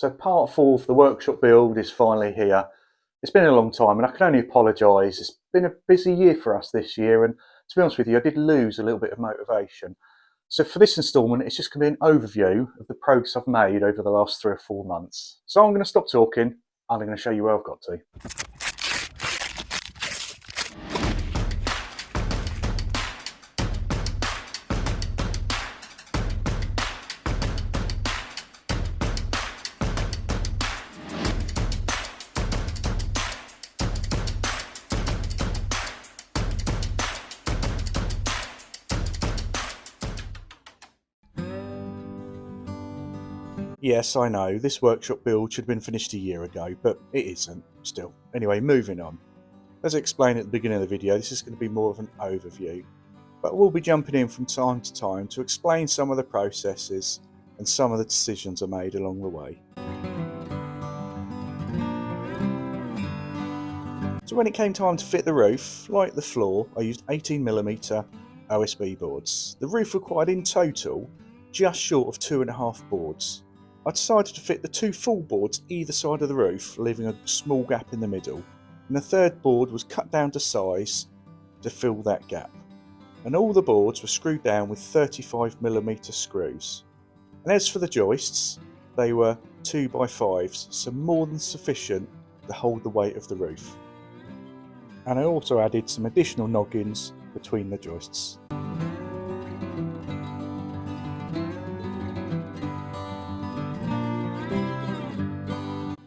So part 4 of the workshop build is finally here. It's been a long time and I can only apologise. It's been a busy year for us this year, and to be honest with you, I did lose a little bit of motivation. So for this instalment, it's just going to be an overview of the progress I've made over the last 3 or 4 months. So I'm going to stop talking and I'm going to show you where I've got to. Yes, I know, this workshop build should have been finished a year ago, but it isn't, still. Anyway, moving on. As I explained at the beginning of the video, this is going to be more of an overview, but we'll be jumping in from time to time to explain some of the processes and some of the decisions I made along the way. So when it came time to fit the roof, like the floor, I used 18mm OSB boards. The roof required in total just short of 2.5 boards. I decided to fit the 2 full boards either side of the roof, leaving a small gap in the middle, and the third board was cut down to size to fill that gap. And all the boards were screwed down with 35mm screws. And as for the joists, they were 2x5s, so more than sufficient to hold the weight of the roof. And I also added some additional noggins between the joists.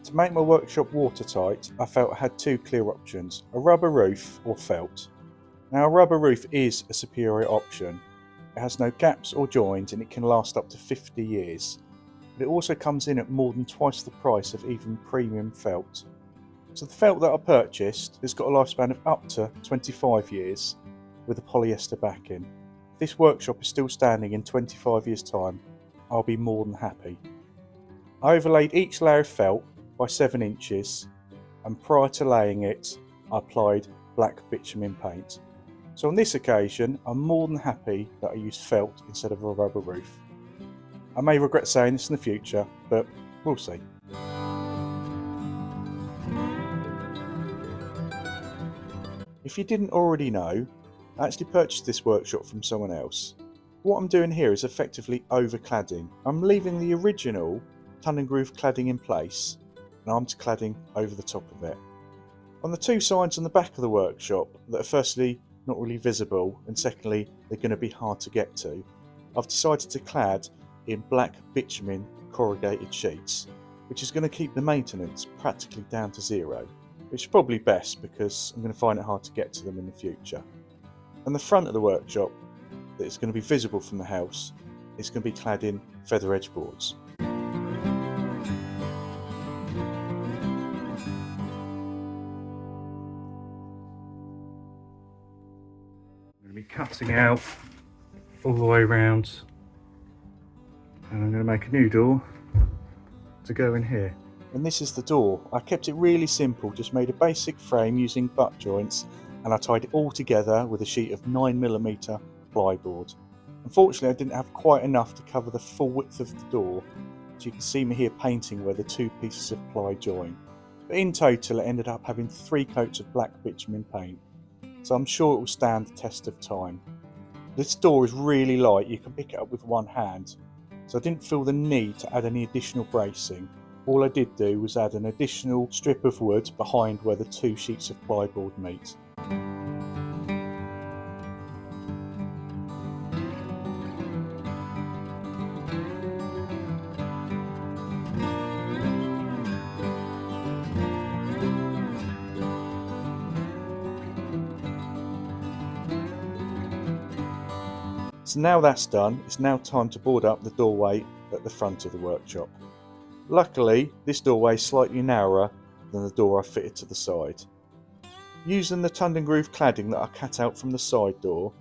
To make my workshop watertight, I felt I had 2 clear options, a rubber roof or felt. Now a rubber roof is a superior option. It has no gaps or joins and it can last up to 50 years. But it also comes in at more than twice the price of even premium felt. So the felt that I purchased has got a lifespan of up to 25 years with a polyester backing. If this workshop is still standing in 25 years time, I'll be more than happy. I overlaid each layer of felt by 7 inches, and prior to laying it I applied black bitumen paint. So on this occasion I'm more than happy that I used felt instead of a rubber roof. I may regret saying this in the future, but we'll see. If you didn't already know, I actually purchased this workshop from someone else. What I'm doing here is effectively over-cladding. I'm leaving the original tongue and groove cladding in place, and I'm cladding over the top of it. On the 2 sides on the back of the workshop that are firstly not really visible and secondly they're going to be hard to get to, I've decided to clad in black bitumen corrugated sheets, which is going to keep the maintenance practically down to 0, which is probably best because I'm going to find it hard to get to them in the future. And the front of the workshop that is going to be visible from the house is going to be clad in feather edge boards. I'm going to be cutting out all the way around, and I'm going to make a new door to go in here. And this is the door. I kept it really simple, just made a basic frame using butt joints, and I tied it all together with a sheet of 9mm plyboard. Unfortunately I didn't have quite enough to cover the full width of the door, so you can see me here painting where the 2 pieces of ply join. But in total it ended up having 3 coats of black bitumen paint, so I'm sure it will stand the test of time. This door is really light, you can pick it up with one hand, so I didn't feel the need to add any additional bracing. All I did do was add an additional strip of wood behind where the 2 sheets of plyboard meet. So now that's done, it's now time to board up the doorway at the front of the workshop. Luckily, this doorway is slightly narrower than the door I fitted to the side. Using the tongue and groove cladding that I cut out from the side door,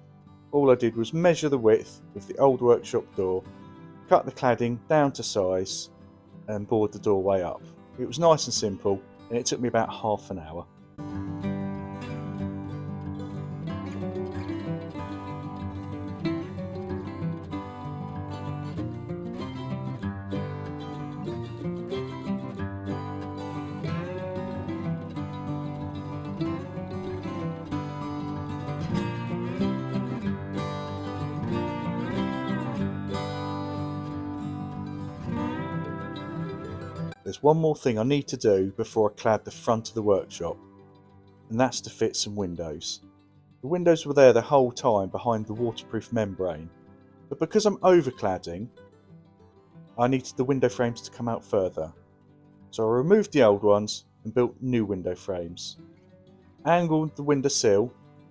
all I did was measure the width of the old workshop door, cut the cladding down to size and board the doorway up. It was nice and simple and it took me about half an hour. There's one more thing I need to do before I clad the front of the workshop, and that's to fit some windows. The windows were there the whole time behind the waterproof membrane, but because I'm overcladding, I needed the window frames to come out further. So I removed the old ones and built new window frames. Angled the window sill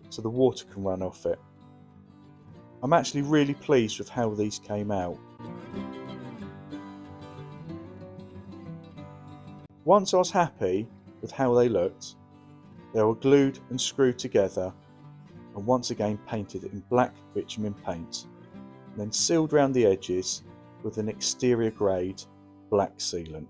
so the water can run off it. I'm actually really pleased with how these came out. Once I was happy with how they looked, they were glued and screwed together and once again painted in black bitumen paint, and then sealed around the edges with an exterior grade black sealant.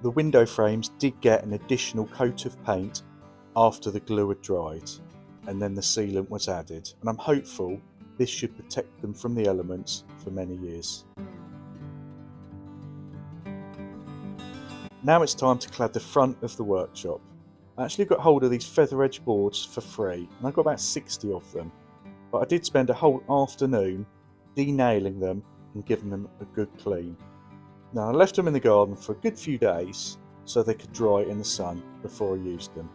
The window frames did get an additional coat of paint after the glue had dried, and then the sealant was added, and I'm hopeful this should protect them from the elements for many years. Now it's time to clad the front of the workshop. I actually got hold of these feather edge boards for free, and I got about 60 of them, but I did spend a whole afternoon denailing them and giving them a good clean. Now I left them in the garden for a good few days so they could dry in the sun before I used them.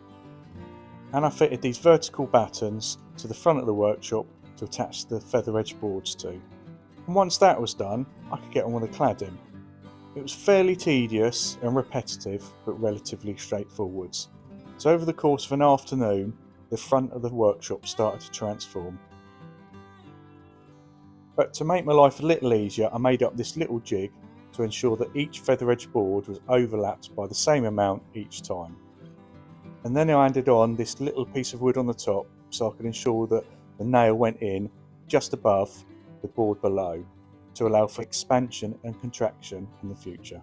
And I fitted these vertical battens to the front of the workshop to attach the feather edge boards to. And once that was done, I could get on with the cladding. It was fairly tedious and repetitive, but relatively straightforward. So over the course of an afternoon, the front of the workshop started to transform. But to make my life a little easier, I made up this little jig to ensure that each feather edge board was overlapped by the same amount each time. And then I added on this little piece of wood on the top so I could ensure that the nail went in just above the board below to allow for expansion and contraction in the future.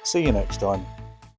See you next time.